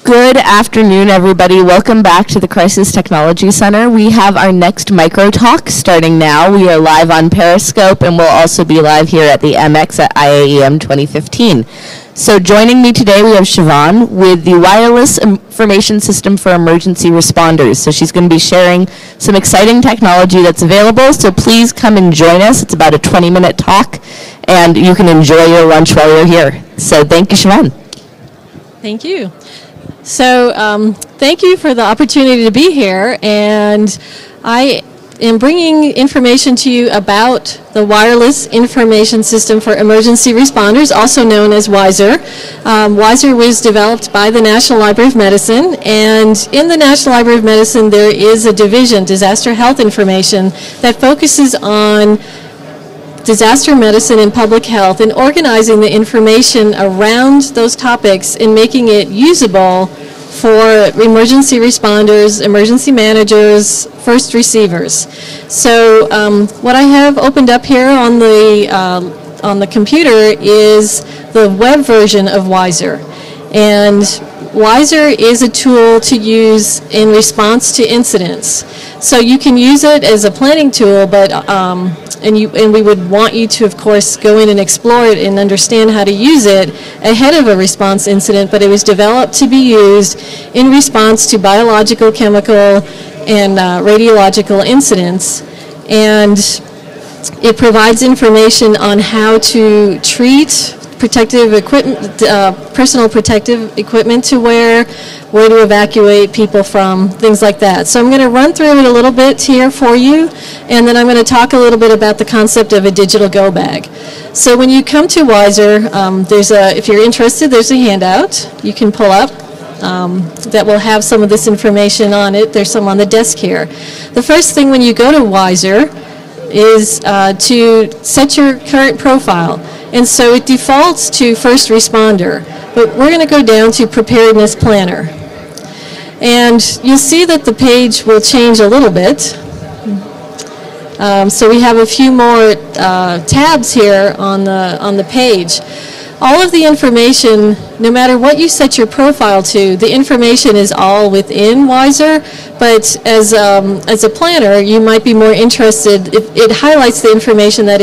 Good afternoon, everybody. Welcome back to the Crisis Technology Center. We have our next micro talk starting now. We are live on Periscope, and we'll also be live here at the MX at IAEM 2015. So joining me today, we have Siobhan with the Wireless Information System for Emergency Responders. So she's going to be sharing some exciting technology that's available, so please come and join us. It's about a 20-minute talk, and you can enjoy your lunch while you're here. So thank you, Siobhan. Thank you. So thank you for the opportunity to be here, and I am bringing information to you about the Wireless Information System for Emergency Responders, also known as WISER. WISER was developed by the National Library of Medicine, and in the National Library of Medicine there is a division, Disaster Health Information, that focuses on disaster medicine and public health and organizing the information around those topics and making it usable for emergency responders, emergency managers, first receivers. So what I have opened up here on the computer is the web version of WISER. And WISER is a tool to use in response to incidents. So you can use it as a planning tool, but and we would want you to, of course, go in and explore it and understand how to use it ahead of a response incident, but it was developed to be used in response to biological, chemical, and radiological incidents. And it provides information on how to treat protective equipment, personal protective equipment to wear, where to evacuate people from, things like that. So I'm going to run through it a little bit here for you, and then I'm going to talk a little bit about the concept of a digital go bag. So when you come to WISER, if you're interested, there's a handout you can pull up that will have some of this information on it. There's some on the desk here. The first thing when you go to WISER is to set your current profile. And so it defaults to first responder, but we're going to go down to preparedness planner. And you'll see that the page will change a little bit. So we have a few more tabs here on the page. All of the information, no matter what you set your profile to, the information is all within WISER, but as a planner, you might be more interested, it highlights the information that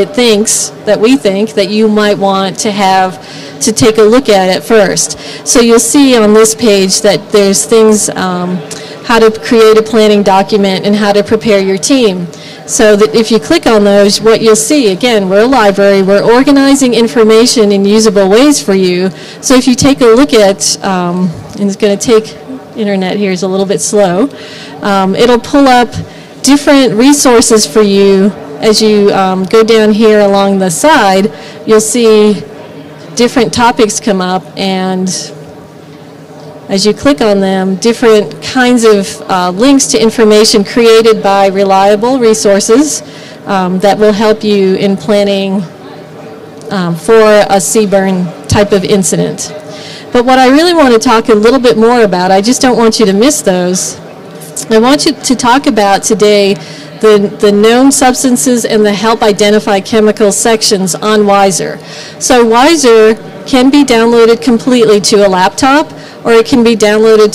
we think that you might want to have to take a look at first. So you'll see on this page that there's things, how to create a planning document and how to prepare your team. So that if you click on those, what you'll see, again, we're a library, we're organizing information in usable ways for you. So if you take a look at, and it's going to take, internet here is a little bit slow, it'll pull up different resources for you. As you go down here along the side, you'll see different topics come up, and as you click on them, different kinds of links to information created by reliable resources that will help you in planning for a CBRN type of incident. But what I really want to talk a little bit more about, I just don't want you to miss those. I want you to talk about today the known substances and the help identify chemical sections on WISER. So WISER can be downloaded completely to a laptop, or it can be downloaded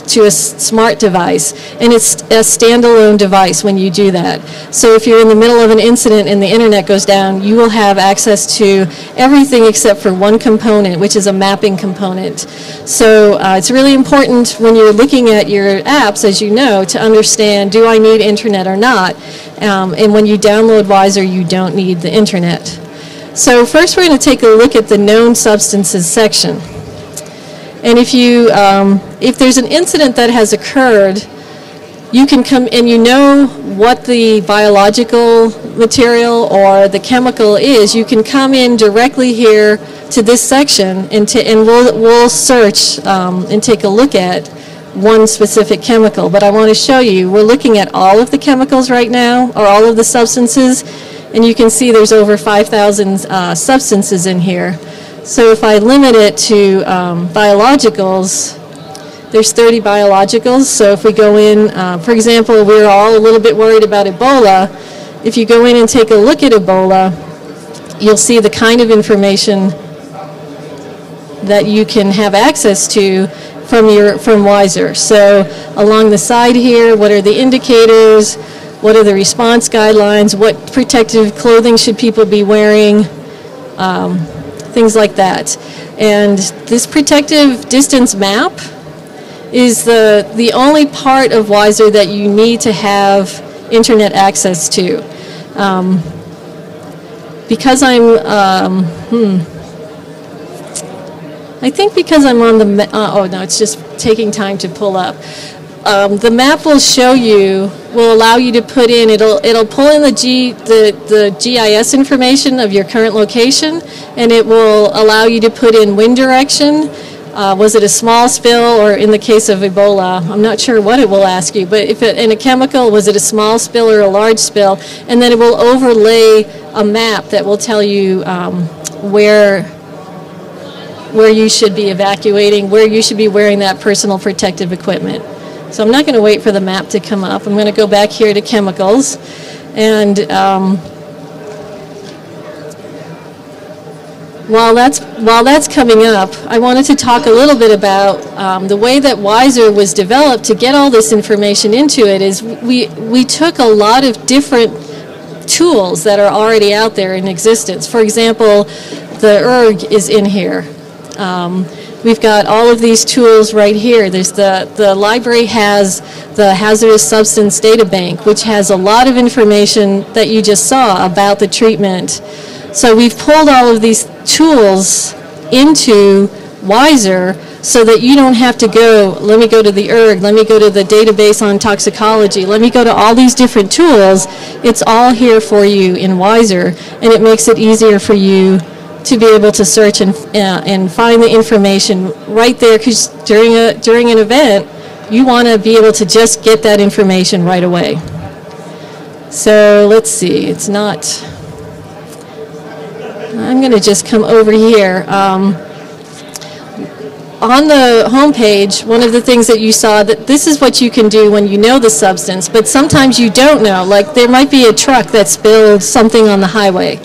to a smart device, and it's a standalone device when you do that. So if you're in the middle of an incident and the internet goes down, you will have access to everything except for one component, which is a mapping component. So it's really important when you're looking at your apps, as you know, to understand, do I need internet or not? And when you download WISER, you don't need the internet. So first we're going to take a look at the known substances section. And if there's an incident that has occurred, you can come and you know what the biological material or the chemical is. You can come in directly here to this section and we'll search and take a look at one specific chemical. But I want to show you, we're looking at all of the chemicals right now, or all of the substances, and you can see there's over 5,000 substances in here. So if I limit it to biologicals, there's 30 biologicals. So if we go in, for example, we're all a little bit worried about Ebola. If you go in and take a look at Ebola, you'll see the kind of information that you can have access to from Wiser. So along the side here, what are the indicators? What are the response guidelines? What protective clothing should people be wearing? Things like that. And this protective distance map is the only part of Wiser that you need to have internet access to. Because I think because I'm on the, oh no, it's just taking time to pull up. The map will show you, will allow you to put in, it'll pull in the GIS information of your current location, and it will allow you to put in wind direction. Was it a small spill, or in the case of Ebola, I'm not sure what it will ask you, but if in a chemical, was it a small spill or a large spill? And then it will overlay a map that will tell you where you should be evacuating, where you should be wearing that personal protective equipment. So I'm not going to wait for the map to come up. I'm going to go back here to chemicals. And while that's coming up, I wanted to talk a little bit about the way that Wiser was developed to get all this information into it. Is we took a lot of different tools that are already out there in existence. For example, the ERG is in here. We've got all of these tools right here. There's the library has the Hazardous Substance Data Bank, which has a lot of information that you just saw about the treatment. So we've pulled all of these tools into Wiser so that you don't have to go, let me go to the ERG, let me go to the database on toxicology, let me go to all these different tools. It's all here for you in Wiser, and it makes it easier for you to be able to search and find the information right there, because during an event, you want to be able to just get that information right away. So let's see, it's not, I'm going to just come over here. On the home page, one of the things that you saw, that this is what you can do when you know the substance, but sometimes you don't know. Like there might be a truck that spilled something on the highway,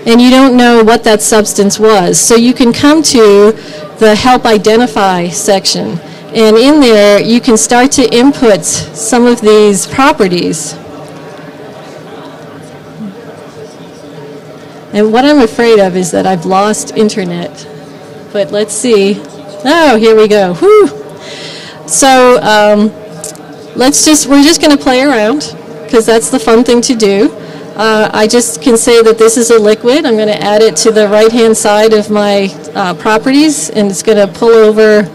and you don't know what that substance was. So you can come to the Help Identify section, and in there you can start to input some of these properties. And what I'm afraid of is that I've lost internet. But let's see. Oh, here we go. Whew. So we're just going to play around, because that's the fun thing to do. I just can say that this is a liquid. I'm going to add it to the right-hand side of my properties, and it's going to pull over.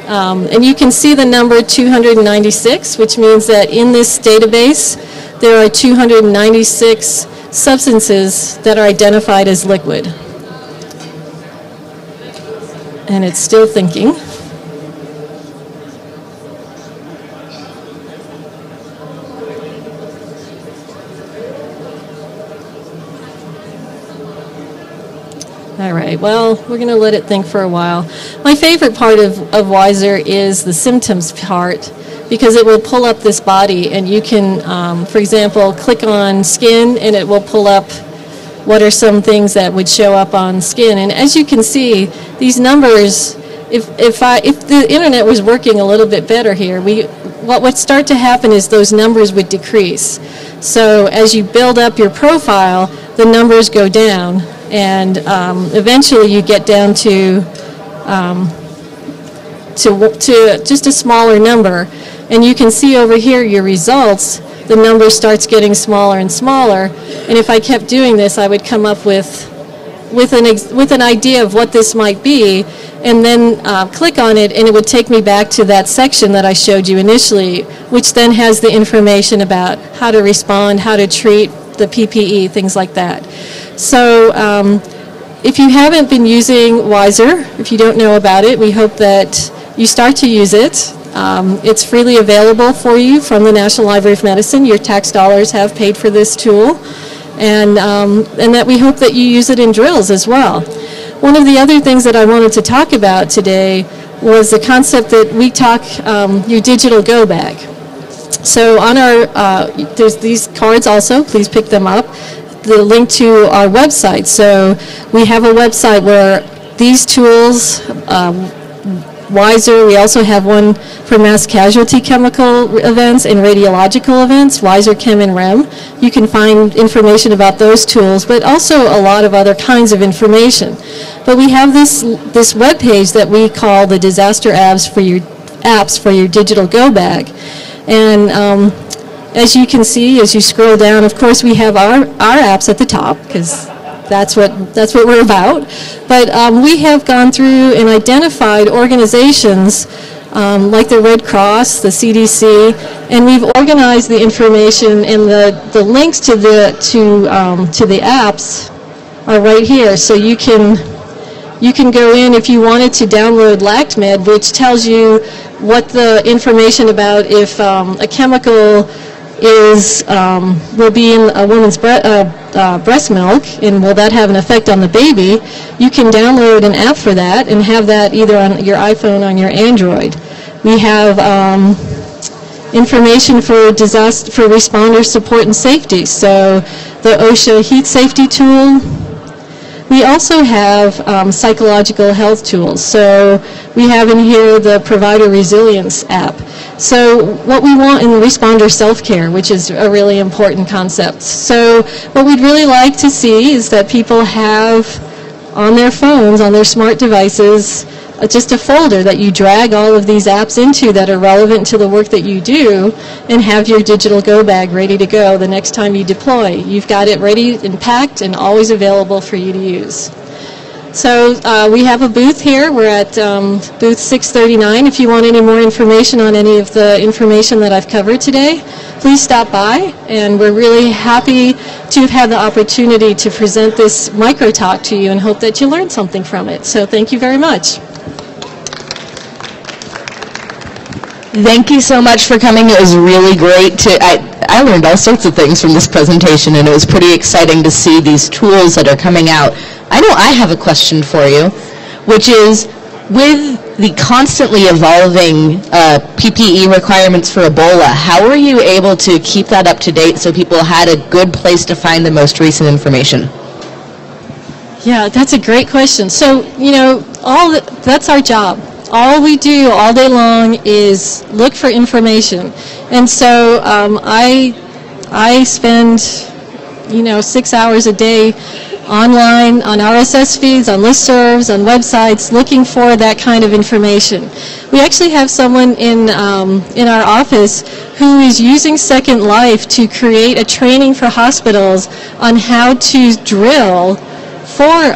And you can see the number 296, which means that in this database, there are 296 substances that are identified as liquid. And it's still thinking. All right, well, we're going to let it think for a while. My favorite part of Wiser is the symptoms part, because it will pull up this body, and you can, for example, click on skin, and it will pull up what are some things that would show up on skin. And as you can see, these numbers, if the internet was working a little bit better here, what would start to happen is those numbers would decrease. So as you build up your profile, the numbers go down, and eventually you get down to just a smaller number. And you can see over here your results, the number starts getting smaller and smaller. And if I kept doing this, I would come up with an idea of what this might be, and then click on it, and it would take me back to that section that I showed you initially, which then has the information about how to respond, how to treat the PPE, things like that. So if you haven't been using Wiser, if you don't know about it, we hope that you start to use it. It's freely available for you from the National Library of Medicine. Your tax dollars have paid for this tool, and that we hope that you use it in drills as well. One of the other things that I wanted to talk about today was the concept that we talk your digital go bag. So on our, there's these cards also, please pick them up, the link to our website. So we have a website where these tools Wiser. We also have one for mass casualty chemical events and radiological events, Wiser Chem and REM. You can find information about those tools, but also a lot of other kinds of information. But we have this web page that we call the Disaster Apps for your Digital Go Bag. And as you can see, as you scroll down, of course, we have our apps at the top, because that's what we're about. But we have gone through and identified organizations like the Red Cross, the CDC, and we've organized the information, and the links to the apps are right here. So you can go in if you wanted to download LactMed, which tells you what the information about if a chemical will be in a woman's breast milk, and will that have an effect on the baby. You can download an app for that and have that either on your iPhone or on your Android. We have information for responder support and safety, so the OSHA heat safety tool. We also have psychological health tools. So we have in here the Provider Resilience app. So what we want in the responder self-care, which is a really important concept. So what we'd really like to see is that people have on their phones, on their smart devices, just a folder that you drag all of these apps into that are relevant to the work that you do, and have your digital go bag ready to go the next time you deploy. You've got it ready and packed and always available for you to use. So we have a booth here. We're at booth 639. If you want any more information on any of the information that I've covered today, please stop by, and we're really happy to have had the opportunity to present this micro talk to you and hope that you learned something from it. So thank you very much. Thank you so much for coming. It was really great I learned all sorts of things from this presentation, and it was pretty exciting to see these tools that are coming out. I know I have a question for you, which is, with the constantly evolving PPE requirements for Ebola, how were you able to keep that up to date so people had a good place to find the most recent information? Yeah, that's a great question. So, that's our job. All we do all day long is look for information. And so I spend, 6 hours a day online, on RSS feeds, on listservs, on websites, looking for that kind of information. We actually have someone in our office who is using Second Life to create a training for hospitals on how to drill for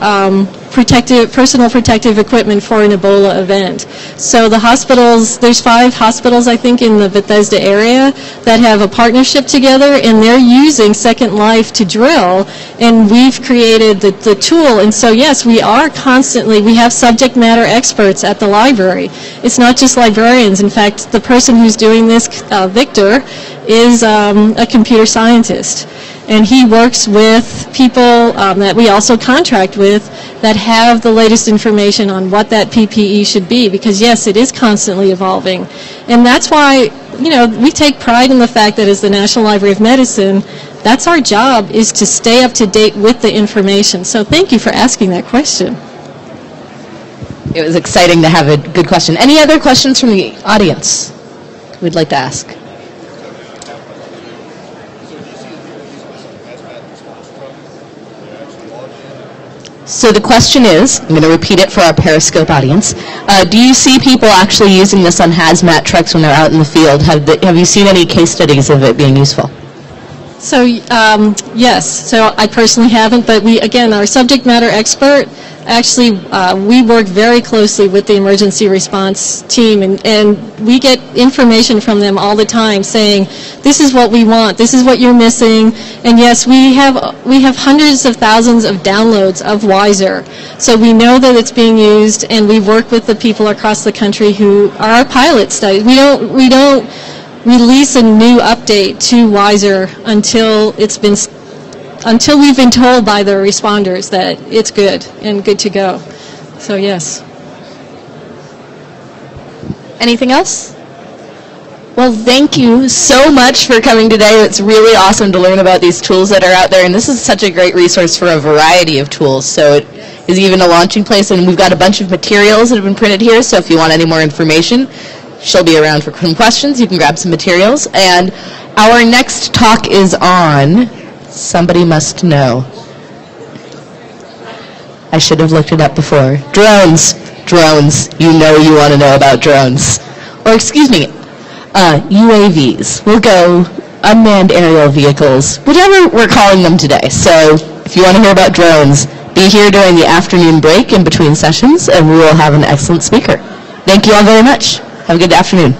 personal protective equipment for an Ebola event. So the hospitals, there's 5 hospitals, I think, in the Bethesda area that have a partnership together, and they're using Second Life to drill, and we've created the tool. And so, yes, we have subject matter experts at the library. It's not just librarians. In fact, the person who's doing this, Victor, is a computer scientist. And he works with people that we also contract with that have the latest information on what that PPE should be, because yes, it is constantly evolving. And that's why, we take pride in the fact that as the National Library of Medicine, that's our job, is to stay up to date with the information. So thank you for asking that question. It was exciting to have a good question. Any other questions from the audience we'd like to ask? So the question is, I'm going to repeat it for our Periscope audience. Do you see people actually using this on hazmat trucks when they're out in the field? Have you seen any case studies of it being useful? So yes, so I personally haven't, but our subject matter expert, actually we work very closely with the emergency response team, and we get information from them all the time saying, this is what we want, this is what you're missing. And yes, we have hundreds of thousands of downloads of Wiser, so we know that it's being used, and we work with the people across the country who are our pilot studies. We don't release a new update to Wiser until we've been told by the responders that it's good and good to go. So yes. Anything else? Well, thank you so much for coming today. It's really awesome to learn about these tools that are out there, and this is such a great resource for a variety of tools. So it is even a launching place, and we've got a bunch of materials that have been printed here, so if you want any more information, she'll be around for some questions. You can grab some materials. And our next talk is on Somebody Must Know. I should have looked it up before. Drones. Drones. You know you want to know about drones. Or excuse me, UAVs. We'll go unmanned aerial vehicles, whatever we're calling them today. So if you want to hear about drones, be here during the afternoon break in between sessions, and we will have an excellent speaker. Thank you all very much. Have a good afternoon.